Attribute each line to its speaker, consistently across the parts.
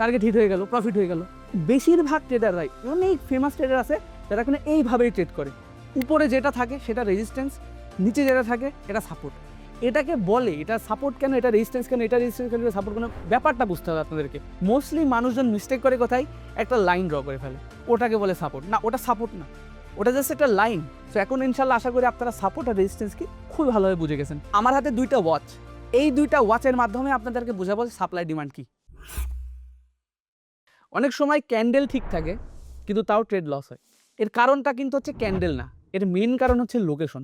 Speaker 1: Target hit হয়ে গেল, profit হয়ে গেল। বেশিরভাগ ট্রেডাররাই, অনেক ফেমাস ট্রেডার আছে যারা এখানে এইভাবেই ট্রেড করে। উপরে যেটা থাকে সেটা রেজিস্ট্যান্স, নিচে যেটা থাকে এটা সাপোর্ট। এটাকে বলে এটা সাপোর্ট কেন, এটা রেজিস্ট্যান্স কেন, এটা রেজিস্ট্যান্স কেন, এটা সাপোর্ট কেন, ব্যাপারটা বুঝতে হবে আপনাদেরকে। মোস্টলি মানুষজন মিস্টেক করে কোথায়, একটা লাইন ড্র করে ফেলে, ওটাকে বলে সাপোর্ট। না, ওটা সাপোর্ট না, ওটা জাস্ট একটা লাইন। তো এখন ইনশাল্লাহ আশা করি আপনারা সাপোর্ট আর রেজিস্ট্যান্স কি খুব ভালোভাবে বুঝে গেছেন। আমার হাতে দুইটা ওয়াচ, এই দুইটা ওয়াচের মাধ্যমে আপনাদেরকে বোঝাবো সাপ্লাই ডিমান্ড কি। অনেক সময় ক্যান্ডেল ঠিক থাকে কিন্তু তাও ট্রেড লস হয়। এর কারণটা কিন্তু হচ্ছে ক্যান্ডেল না, এর মেন কারণ হচ্ছে লোকেশন।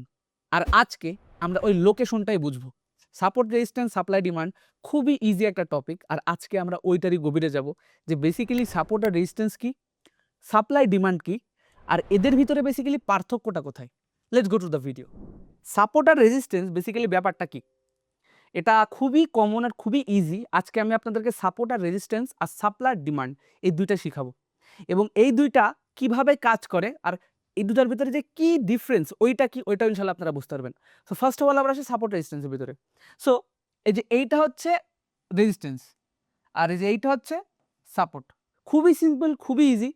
Speaker 1: আর আজকে আমরা ওই লোকেশনটাই বুঝবো। সাপোর্ট, রেজিস্ট্যান্স, সাপ্লাই ডিমান্ড খুবই ইজি একটা টপিক। আর আজকে আমরা ওইটারই গভীরে যাব যে বেসিক্যালি সাপোর্ট আর রেজিস্ট্যান্স কি, সাপ্লাই ডিমান্ড কি, আর এদের ভিতরে বেসিক্যালি পার্থক্যটা কোথায়। Let's go to the video. Support আর রেজিস্ট্যান্স বেসিক্যালি ব্যাপারটা কি, এটা খুবই কমন আর খুবই ইজি। আজকে আমি আপনাদেরকে সাপোর্ট আর রেজিস্ট্যান্স আর সাপ্লাই ডিমান্ড এই দুইটা শিখাবো, এবং এই দুইটা কিভাবে কাজ করে আর এই দুটার ভিতরে যে কি ডিফারেন্স ওইটা কি, ওইটা ইনশাল্লাহ আপনারা বুঝতে পারবেন। সো ফার্স্ট অফ অল আমরা আসি সাপোর্ট রেজিস্ট্যান্সের ভিতরে। সো এই যে এইটা হচ্ছে রেজিস্ট্যান্স আর এই যে এইটা হচ্ছে সাপোর্ট। খুবই সিম্পল, খুবই ইজি।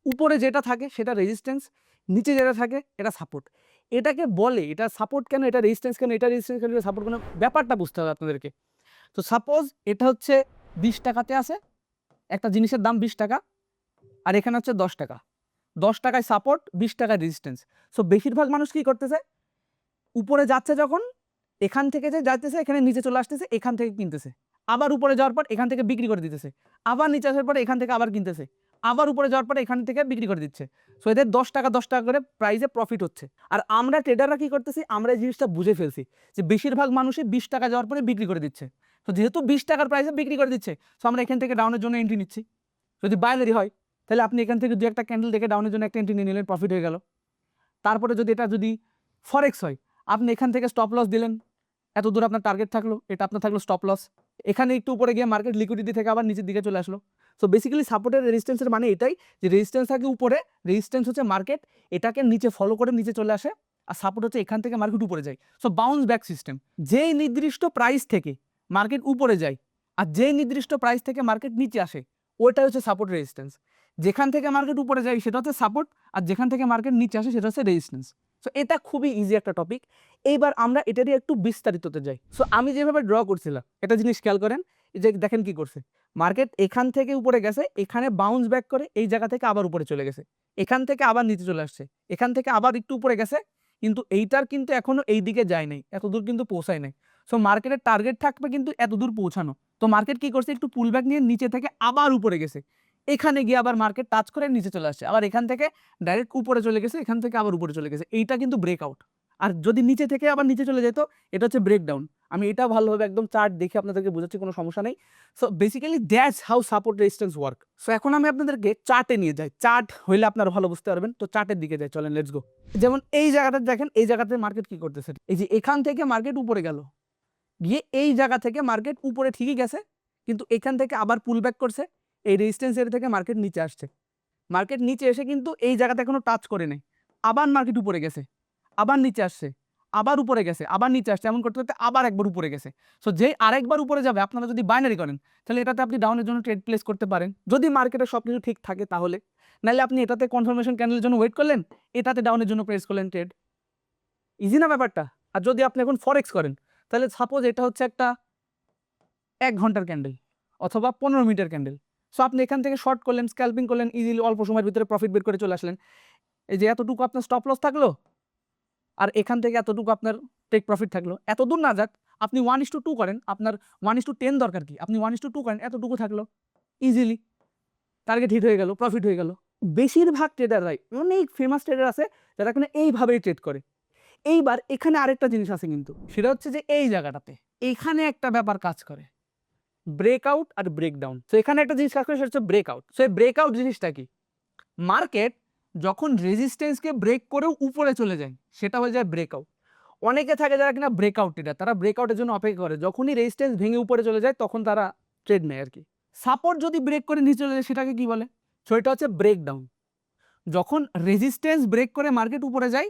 Speaker 1: উপরে যেটা থাকে সেটা রেজিস্ট্যান্স, নিচে যেটা থাকে এটা সাপোর্ট। এটাকে বলে এটা সাপোর্ট কেন, এটা রেজিস্ট্যান্স কেন, এটা রেজিস্ট্যান্স কেন, এটা সাপোর্ট কেন, ব্যাপারটা বুঝতে হবে আপনাদেরকে। তো সাপোজ এটা হচ্ছে 20 টাকাতে আছে, একটা জিনিসের দাম 20 টাকা, আর এখানে হচ্ছে 10 টাকা। 10 টাকায় সাপোর্ট, 20 টাকায় রেজিস্ট্যান্স। সো বেশিরভাগ মানুষ কি করতেছে, উপরে যাচ্ছে যখন এখান থেকে যে যাইতেছে এখানে নিচে চলে আসতেছে, এখান থেকে কিনতেছে, আবার উপরে যাওয়ার পর এখান থেকে বিক্রি করে দিতেছে, আবার নিচে আসার পরে এখান থেকে আবার কিনতেছে, আবার উপরে যাওয়ার পরে এখান থেকে বিক্রি করে দিচ্ছে। সো এদের 10 টাকা 10 টাকা করে প্রাইসে প্রফিট হচ্ছে। আর আমরা ট্রেডাররা কি করতেছি, আমরা এই জিনিসটা বুঝে ফেলছি যে বেশিরভাগ মানুষই 20 টাকা যাওয়ার পরে বিক্রি করে দিচ্ছে। তো যেহেতু 20 টাকার প্রাইসে বিক্রি করে দিচ্ছে, সো আমরা এখান থেকে ডাউনের জন্য এন্ট্রি নিচ্ছি। যদি বাইনারি হয় তাহলে আপনি এখান থেকে দু একটা ক্যান্ডেল দেখে ডাউনের জন্য একটা এন্ট্রি নিয়ে নিলেন, প্রফিট হয়ে গেল। তারপরে যদি এটা যদি ফরেক্স হয়, আপনি এখান থেকে স্টপ লস দিলেন, এত দূর আপনার টার্গেট থাকলো, এটা আপনার থাকলো স্টপ লস। এখানে একটু উপরে গিয়ে মার্কেট লিকুইডিটি থেকে আবার নিচের দিকে চলে আসলো। সো বেসিক্যালি সাপোর্টের রেজিস্ট্যান্সের মানে এটাই যে রেজিস্ট্যান্স থাকে উপরে, রেজিস্ট্যান্স হচ্ছে মার্কেট এটাকে নিচে ফলো করে নিচে চলে আসে, আর সাপোর্ট হচ্ছে এখান থেকে মার্কেট উপরে যায়। সো বাউন্স ব্যাক সিস্টেম, যেই নির্দিষ্ট প্রাইস থেকে মার্কেট উপরে যায় আর যেই নির্দিষ্ট প্রাইস থেকে মার্কেট নিচে আসে, ওইটাই হচ্ছে সাপোর্ট রেজিস্ট্যান্স। যেখান থেকে মার্কেট উপরে যায় সেটা হচ্ছে সাপোর্ট, আর যেখান থেকে মার্কেট নিচে আসে সেটা হচ্ছে রেজিস্ট্যান্স। সো এটা খুবই ইজি একটা টপিক। এইবার আমরা এটারই একটু বিস্তারিততে যাই। সো আমি যেভাবে ড্র করছিলাম একটা জিনিস খেয়াল করেন, এই যে দেখেন কি করছে, মার্কেট এখান থেকে উপরে গেছে, এখানে বাউন্স ব্যাক করে এই জায়গা থেকে আবার উপরে চলে গেছে, এখান থেকে আবার নিচে চলে আসছে, এখান থেকে আবার একটু উপরে গেছে, কিন্তু এইটার কিন্তু এখনো এই দিকে যায় নাই, এত দূর কিন্তু পৌঁছায় নাই। সো মার্কেটের টার্গেট থাকবে কিন্তু এত দূর পৌঁছানো। তো মার্কেট কি করছে, একটু পুল ব্যাক নিয়ে নিচে থেকে আবার উপরে গেছে, এখানে গিয়ে আবার মার্কেট টাচ করে নিচে চলে আসছে, আবার এখান থেকে ডাইরেক্ট উপরে চলে গেছে, এখান থেকে আবার উপরে চলে গেছে। এইটা কিন্তু ব্রেকআউট। আর যদি নিচে থেকে আবার নিচে চলে যেত, এটা হচ্ছে ব্রেকডাউন। আমি এটা ভালোভাবে একদম চার্ট দেখে আপনাদেরকে বোঝাচ্ছি, কোনো সমস্যা নেই। So basically that's how support resistance work. So এখন আমি আপনাদেরকে চার্টে নিয়ে যাই, চার্ট হইলে আপনারা ভালো বুঝতে পারবেন। তো চার্টের দিকে যাই, চলেন লেটস গো। যেমন এই জায়গাটা দেখেন, এই জায়গাতে মার্কেট কি করতেছে, এই যে এখান থেকে মার্কেট উপরে গেল, গিয়ে এই জায়গা থেকে মার্কেট উপরে ঠিকই গেছে, কিন্তু এখান থেকে আবার পুল ব্যাক করছে, এই রেজিস্ট্যান্স এরিয়া থেকে মার্কেট নিচে আসছে। মার্কেট নিচে এসে কিন্তু এই জায়গাতে এখনো টাচ করে নেই, আবার মার্কেট উপরে গেছে, আবার নিচে আসছে, আবার উপরে গেছে, আবার নিচে আসছে, এমন করতে করতে আবার একবার উপরে গেছে। সো যেই আরেকবার উপরে যাবে, আপনারা যদি বাইনারি করেন তাহলে এটাতে আপনি ডাউনের জন্য ট্রেড প্লেস করতে পারেন, যদি মার্কেটে সব কিছু ঠিক থাকে তাহলে। নাহলে আপনি এটাতে কনফার্মেশন ক্যান্ডেলের জন্য ওয়েট করলেন, এটাতে ডাউনের জন্য প্রেস করলেন ট্রেড। ইজি না ব্যাপারটা? আর যদি আপনি এখন ফরেক্স করেন, তাহলে সাপোজ এটা হচ্ছে একটা 1 ঘন্টার ক্যান্ডেল অথবা 15 মিনিটের ক্যান্ডেল। সো আপনি এখান থেকে শর্ট করলেন, স্ক্যালপিং করলেন, ইজিলি অল্প সময়ের ভিতরে প্রফিট বের করে চলে আসলেন। এই যে এতটুকু আপনার স্টপ লস থাকলো, আর এখান থেকে এতটুকু আপনার টেক প্রফিট থাকলো। এত দূর না যাক, আপনি 1:2 করেন, আপনার 1:10 দরকার কি, আপনি 1:2 করেন, এতটুকু থাকলো, ইজিলি টার্গেট হিট হয়ে গেল, প্রফিট হয়ে গেল। বেশিরভাগ ট্রেডাররাই, অনেক ফেমাস ট্রেডার আছে যারা এখানে এইভাবেই ট্রেড করে। এইবার এখানে আরেকটা জিনিস আছে কিন্তু, সেটা হচ্ছে যে এই জায়গাটাতে এইখানে একটা ব্যাপার কাজ করে, ব্রেকআউট আর ব্রেকডাউন। তো এখানে একটা জিনিস কাজ করে, সেটা হচ্ছে ব্রেকআউট। সো এই ব্রেকআউট জিনিসটা কি, মার্কেট যখন রেজিস্ট্যান্সকে ব্রেক করেও উপরে চলে যায় সেটা হয়ে যায় ব্রেকআউট। অনেকে থাকে যারা কিনা ব্রেকআউট ট্রেডার, তারা ব্রেকআউটের জন্য অপেক্ষা করে, যখনই রেজিস্ট্যান্স ভেঙে উপরে চলে যায় তখন তারা ট্রেড নেয় আর কি। সাপোর্ট যদি ব্রেক করে নিচে চলে যায় সেটাকে কি বলে, সো এটা হচ্ছে ব্রেকডাউন। যখন রেজিস্ট্যান্স ব্রেক করে মার্কেট উপরে যায়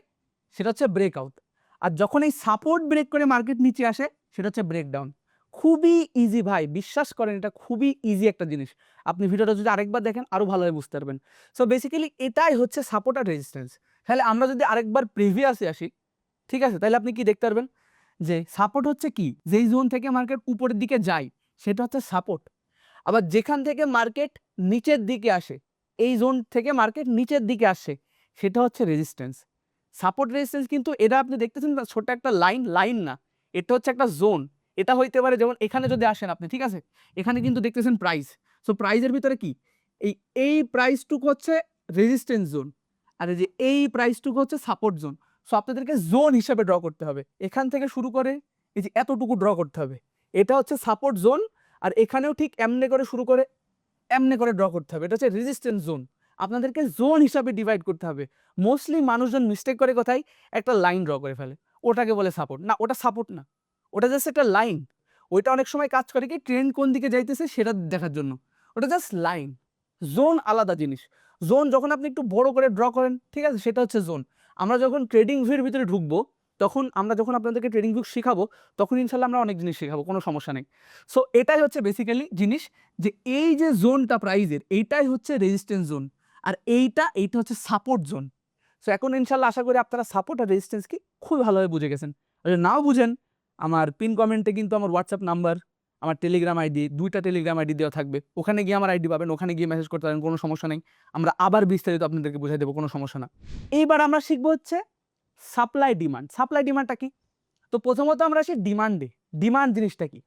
Speaker 1: সেটা হচ্ছে ব্রেকআউট, আর যখন এই সাপোর্ট ব্রেক করে মার্কেট নিচে আসে সেটা হচ্ছে ব্রেকডাউন। খুবই ইজি ভাই, বিশ্বাস করেন এটা খুবই ইজি একটা জিনিস। আপনি ভিডিওটা যদি আরেকবার দেখেন আরো ভালোভাবে বুঝতে পারবেন। সো বেসিক্যালি এটাই হচ্ছে সাপোর্ট আর রেজিস্ট্যান্স। তাহলে আমরা যদি আরেকবার প্রিভিয়াসে আসি, ঠিক আছে? তাহলে আপনি কি দেখতে পারবেন যে সাপোর্ট হচ্ছে কি, যেই জোন থেকে মার্কেট উপরের দিকে যায় সেটা হচ্ছে সাপোর্ট। আবার যেখান থেকে মার্কেট নিচের দিকে আসে, এই জোন থেকে মার্কেট নিচের দিকে আসে, সেটা হচ্ছে রেজিস্ট্যান্স। সাপোর্ট রেজিস্ট্যান্স কিন্তু এটা আপনি দেখতেছেন না, ছোট একটা লাইন, লাইন না, এটা হচ্ছে একটা জোন। এটা হইতে পারে যেমন এখানে যদি আসেন আপনি, ঠিক আছে? এখানে কিন্তু দেখতেছেন প্রাইস। সো প্রাইসের ভিতরে কি, এই প্রাইসটুকু হচ্ছে রেজিস্ট্যান্স জোন, আর এই প্রাইসটুকু হচ্ছে সাপোর্ট জোন। সো আপনাদেরকে জোন হিসাবে ড্র করতে হবে। এখান থেকে শুরু করে এই যে এতটুকু ড্র করতে হবে, এটা হচ্ছে সাপোর্ট জোন। আর এখানেও ঠিক এমনে করে শুরু করে এমনে করে ড্র করতে হবে, এটা হচ্ছে রেজিস্ট্যান্স জোন। আপনাদেরকে জোন হিসাবে ডিভাইড করতে হবে। মোস্টলি মানুষজন মিস্টেক করে কোথায়, একটা লাইন ড্র করে ফেলে, ওটাকে বলে সাপোর্ট। না, ওটা সাপোর্ট না, ওটা জাস্ট একটা লাইন। ওইটা অনেক সময় কাজ করে কি, ট্রেন্ড কোন দিকে যাইতেছে সেটা দেখার জন্য, ওটা জাস্ট লাইন। জোন আলাদা জিনিস। জোন যখন আপনি একটু বড় করে ড্র করেন, ঠিক আছে, সেটা হচ্ছে জোন। আমরা যখন ট্রেডিং ভিউর ভিতরে ঢুকবো, তখন আমরা যখন আপনাদেরকে ট্রেডিং ভিউ শেখাবো, তখন ইনশাল্লাহ আমরা অনেক জিনিস শেখাবো, কোনো সমস্যা নেই। সো এটাই হচ্ছে বেসিক্যালি জিনিস, যে এই যে জোনটা প্রাইজের, এইটাই হচ্ছে রেজিস্ট্যান্স জোন, আর এইটা হচ্ছে সাপোর্ট জোন। সো এখন ইনশাল্লাহ আশা করি আপনারা সাপোর্ট আর রেজিস্ট্যান্স কি খুব ভালোভাবে বুঝে গেছেন। আর যদি নাও বুঝেন, আমার পিন কমেন্টে কিন্তু আমার হোয়াটসঅ্যাপ নাম্বার, আমার টেলিগ্রাম আইডি, 2টা টেলিগ্রাম আইডি দেওয়া থাকবে, ওখানে গিয়ে আমার আইডি পাবেন, ওখানে গিয়ে মেসেজ করতে পারেন, কোনো সমস্যা নেই। আমরা আবার বিস্তারিত আপনাদেরকে বুঝাই দেবো, কোনো সমস্যা না। এইবার আমরা শিখবো হচ্ছে সাপ্লাই ডিমান্ড। সাপ্লাই ডিমান্ডটা কি? তো প্রথমত আমরা আসি ডিমান্ডে। ডিমান্ড জিনিসটা কি?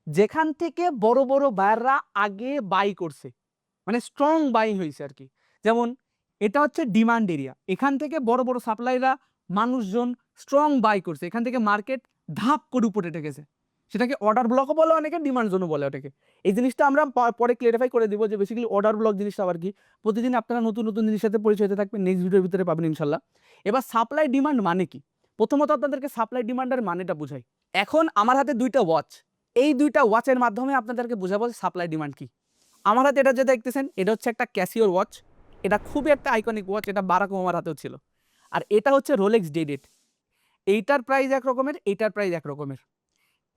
Speaker 1: যেখান থেকে বড় বড় বায়াররা আগে বাই করছে, মানে স্ট্রং বাইং হয়েছে আর কি। যেমন এটা হচ্ছে ডিমান্ড এরিয়া, এখান থেকে বড় বড় সাপ্লাইরা, মানুষজন স্ট্রং বাই করছে, এখান থেকে মার্কেট ধাপ করে উপরে উঠে গেছে। সেটাকে অর্ডার ব্লকও বলে, অনেকে ডিমান্ড জোনও বলে ওটাকে। এই জিনিসটা আমরা পরে ক্লিয়ারিফাই করে দিব যে বেসিক্যালি অর্ডার ব্লক জিনিসটা আবার কি। প্রতিদিন আপনারা নতুন নতুন জিনিসের সাথে পরিচয় হতে থাকবেন, নেক্সট ভিডিওর ভিতরে পাবেন ইনশাল্লাহ। এবার সাপ্লাই ডিমান্ড মানে কি? প্রথমত আপনাদেরকে সাপ্লাই ডিমান্ডের মানেটা বুঝাই। এখন আমার হাতে 2টা ওয়াচ, এই 2টা ওয়াচের মাধ্যমে আপনাদেরকে বোঝাবো সাপ্লাই ডিমান্ড কি। আমার হাতে এটা যে দেখতেছেন, এটা হচ্ছে একটা ক্যাসিওর ওয়াচ। এটা খুবই একটা আইকনিক ওয়াচ, এটা বারাক ওবামার হাতেও ছিল। আর এটা হচ্ছে রোলেক্স ডেডেট। এইটার প্রাইস এক রকমের, এইটার প্রাইস এক রকমের।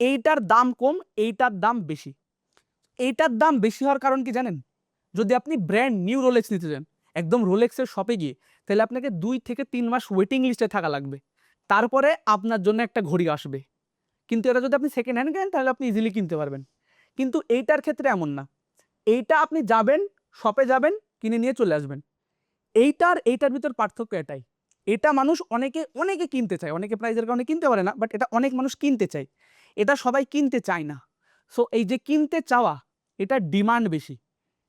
Speaker 1: এইটার দাম কম, এইটার দাম বেশি। এইটার দাম বেশি হওয়ার কারণ কি জানেন? যদি আপনি ব্র্যান্ড নিউ রোলেক্স নিতে চান, একদম রোলেক্সের শপে গিয়ে, তাহলে আপনাকে 2 থেকে 3 মাস ওয়েটিং লিস্টে থাকা লাগবে, তারপরে আপনার জন্য একটা ঘড়ি আসবে। কিন্তু এটা যদি আপনি সেকেন্ড হ্যান্ড কেনেন, তাহলে আপনি ইজিলি কিনতে পারবেন। কিন্তু এইটার ক্ষেত্রে এমন না। এইটা আপনি যাবেন, শপে যাবেন, কিনে নিয়ে চলে আসবেন। এইটার ভিতর পার্থক্য এটাই। এটা মানুষ অনেকে অনেকে কিনতে চায়, অনেকে প্রাইজের কারণে কিনতে পারে না, বাট এটা অনেক মানুষ কিনতে চায়। এটা সবাই কিনতে চায় না। সো এই যে কিনতে চাওয়া, এটার ডিমান্ড বেশি,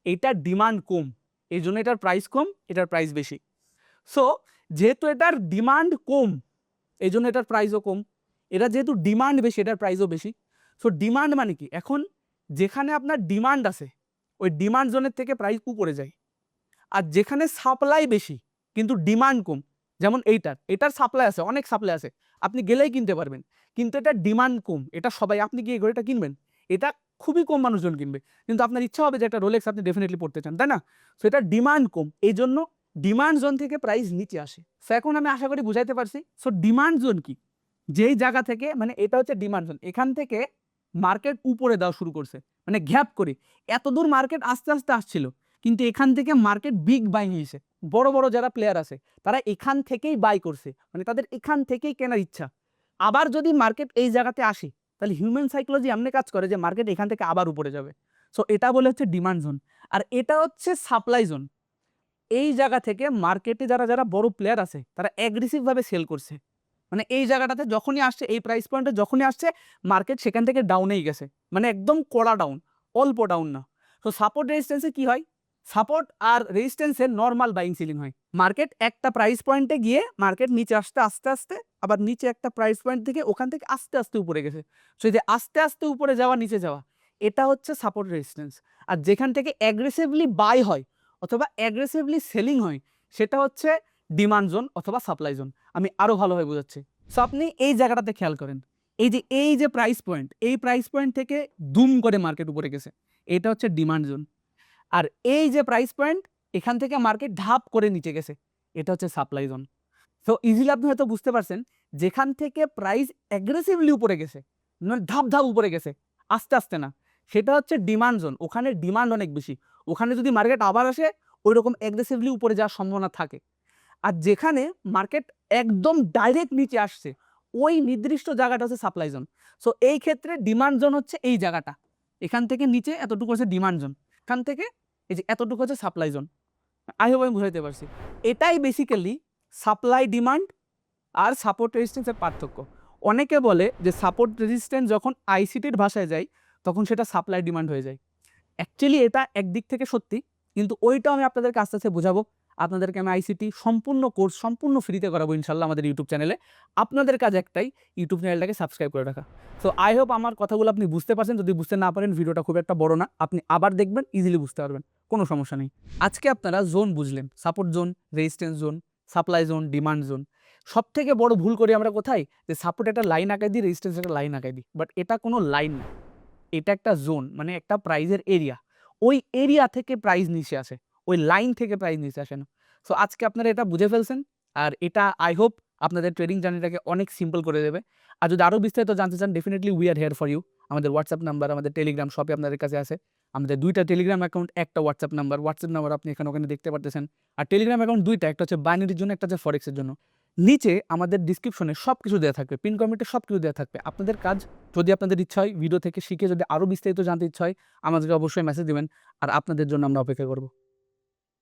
Speaker 1: এইটার ডিমান্ড কম, এই জন্য এটার প্রাইস কম, এটার প্রাইস বেশি। সো যেহেতু এটার ডিমান্ড কম, এই জন্য এটার প্রাইসও কম। এটা যেহেতু ডিমান্ড বেশি, এটার প্রাইসও বেশি। সো ডিমান্ড মানে কি? এখন যেখানে আপনার ডিমান্ড আছে, ওই ডিমান্ড জোনের থেকে প্রাইস উপরে যায়। আর যেখানে সাপ্লাই বেশি কিন্তু ডিমান্ড কম, যেমন এটার সাপ্লাই আছে, অনেক সাপ্লাই আছে, আপনি গেলেই কিনতে পারবেন, কিন্তু এটা ডিমান্ড কম, এটা সবাই, আপনি গিয়ে ঘড়িটা কিনবেন, এটা খুবই কম মানুষজন কিনবে, কিন্তু আপনার ইচ্ছা হবে যে একটা রোলেক্স আপনি ডেফিনেটলি পড়তে চান, তাই না? সো এটা ডিমান্ড কম, এই জন্য ডিমান্ড জোন থেকে প্রাইস নিচে আসে। সো এখন আমি আশা করি বুঝাইতে পারছি। সো ডিমান্ড জোন কি? যেই জায়গা থেকে, মানে এটা হচ্ছে ডিমান্ড জোন, এখান থেকে মার্কেট উপরে দেওয়া শুরু করছে, মানে গ্যাপ করে এত দূর মার্কেট আস্তে আস্তে আসছিল, কিন্তু এখান থেকে মার্কেট বিগ বাই হয়েছে। বড় বড় যারা প্লেয়ার আছে তারা এখান থেকেই বাই করছে, মানে তাদের এখান থেকেই কেনার ইচ্ছা। আবার যদি মার্কেট এই জায়গাতে আসে, তাহলে হিউম্যান সাইকোলজি এমনি কাজ করে যে মার্কেট এখান থেকে আবার উপরে যাবে। সো এটা বলে হচ্ছে ডিমান্ড জোন, আর এটা হচ্ছে সাপ্লাই জোন। এই জায়গা থেকে মার্কেটে যারা যারা বড় প্লেয়ার আছে তারা অ্যাগ্রেসিভভাবে সেল করছে, মানে এই জায়গাটাতে যখনই আসছে, এই প্রাইস পয়েন্টে যখনই আসছে, মার্কেট সেখান থেকে ডাউনেই গেছে, মানে একদম কড়া ডাউন, অল্প ডাউন না। তো সাপোর্ট রেজিস্ট্যান্সে কি হয়? সাপোর্ট আর রেজিস্ট্যান্সে নর্মাল বাইং সিলিং হয়। মার্কেট একটা প্রাইস পয়েন্টে গিয়ে মার্কেট নিচে আসতে আস্তে আস্তে, আবার নিচে একটা প্রাইস পয়েন্ট থেকে ওখান থেকে আস্তে আস্তে উপরে গেছে। সো এই যে আস্তে আস্তে উপরে যাওয়া, নিচে যাওয়া, এটা হচ্ছে সাপোর্ট রেজিস্ট্যান্স। আর যেখান থেকে অ্যাগ্রেসিভলি বাই হয় অথবা অ্যাগ্রেসিভলি সেলিং হয়, সেটা হচ্ছে ডিমান্ড জোন অথবা সাপ্লাই জোন। আমি আরো ভালোভাবে বোঝাচ্ছি। সো আপনি এই জায়গাটাতে খেয়াল করেন, এই যে প্রাইস পয়েন্ট, এই প্রাইস পয়েন্ট থেকে দুম করে মার্কেট উপরে গেছে, এটা হচ্ছে ডিমান্ড জোন। আর এই যে প্রাইস পয়েন্ট, এখান থেকে মার্কেট ধাপ করে নিচে গেছে, এটা হচ্ছে সাপ্লাই জোন। সো ইজিলি আপনি হয়তো বুঝতে পারছেন, যেখান থেকে প্রাইস অ্যাগ্রেসিভলি উপরে গেছে, মানে ধাপ ধাপ উপরে গেছে, আস্তে আস্তে না, সেটা হচ্ছে ডিমান্ড জোন। ওখানে ডিমান্ড অনেক বেশি, ওখানে যদি মার্কেট আবার আসে ওই রকম অ্যাগ্রেসিভলি উপরে যাওয়ার সম্ভাবনা থাকে। আর যেখানে মার্কেট একদম ডাইরেক্ট নিচে আসছে ওই নির্দিষ্ট জায়গাটা হচ্ছে সাপ্লাই জোন। সো এই ক্ষেত্রে ডিমান্ড জোন হচ্ছে এই জায়গাটা, এখান থেকে নিচে এতটুকু হচ্ছে ডিমান্ড জোন, এখান থেকে এই যে এতটুকু হচ্ছে সাপ্লাই জোন। আই হোপ আমি বুঝাইতে পারছি। এটাই বেসিক্যালি সাপ্লাই ডিমান্ড আর সাপোর্ট রেজিস্ট্যান্সের পার্থক্য। অনেকে বলে যে সাপোর্ট রেজিস্ট্যান্স যখন আইসিটির ভাষায় যায় তখন সেটা সাপ্লাই ডিমান্ড হয়ে যায়। অ্যাকচুয়ালি এটা একদিক থেকে সত্যি, কিন্তু ওইটাও আমি আপনাদেরকে আস্তে আস্তে বোঝাবো। আপনাদেরকে আমি আইসিটি সম্পূর্ণ কোর্স সম্পূর্ণ ফ্রিতে করাবো ইনশাল্লাহ আমাদের ইউটিউব চ্যানেলে। আপনাদের কাজ একটাই, ইউটিউব চ্যানেলটাকে সাবস্ক্রাইব করে রাখা। সো আই হোপ আমার কথাগুলো আপনি বুঝতে পারছেন। যদি বুঝতে না পারেন ভিডিওটা খুব একটা বড় না, আপনি আবার দেখবেন, ইজিলি বুঝতে পারবেন, কোনো সমস্যা নেই। আজকে আপনারা জোন বুঝলেন, support zone, resistance zone, supply zone, demand zone. সব থেকে বড় ভুল করি আমরা কোথায়, যে সাপোর্ট একটা লাইন আঁকাই দিই, রেজিস্ট্যান্স একটা লাইন আঁকাই দিই, বাট এটা কোনো লাইন না, এটা একটা জোন, মানে একটা প্রাইজের এরিয়া। ওই এরিয়া থেকে প্রাইস নিচে আসে, ওই লাইন থেকে প্রাইস নিচে আসে না। সো আজকে আপনারা এটা বুঝে ফেলছেন, আর এটা আই হোপ আপনাদের ট্রেডিং জার্নিটাকে অনেক সিম্পল করে দেবে। আর যদি আরও বিস্তারিত জানতে চান, definitely we are here for you. আমাদের হোয়াটসঅ্যাপ নাম্বার, আমাদের টেলিগ্রাম শপে আপনাদের কাছে আছে। আমাদের 2টা টেলিগ্রাম অ্যাকাউন্ট, একটা হোয়াটসঅ্যাপ নাম্বার আপনি এখানে ওখানে দেখতে পারতেছেন। আর টেলিগ্রাম অ্যাকাউন্ট 2টা, একটা হচ্ছে বাইনারির জন্য, একটা হচ্ছে ফরেক্সের জন্য। নিচে আমাদের ডিসক্রিপশনে সব কিছু দেওয়া থাকবে, পিন কমেন্টে সব কিছু দেওয়া থাকবে। আপনাদের কাজ, যদি আপনাদের ইচ্ছা হয় ভিডিও থেকে শিখে যদি আরও বিস্তারিত জানতে ইচ্ছা হয়, আমাদেরকে অবশ্যই মেসেজ দিবেন, আর আপনাদের জন্য আমরা অপেক্ষা করব।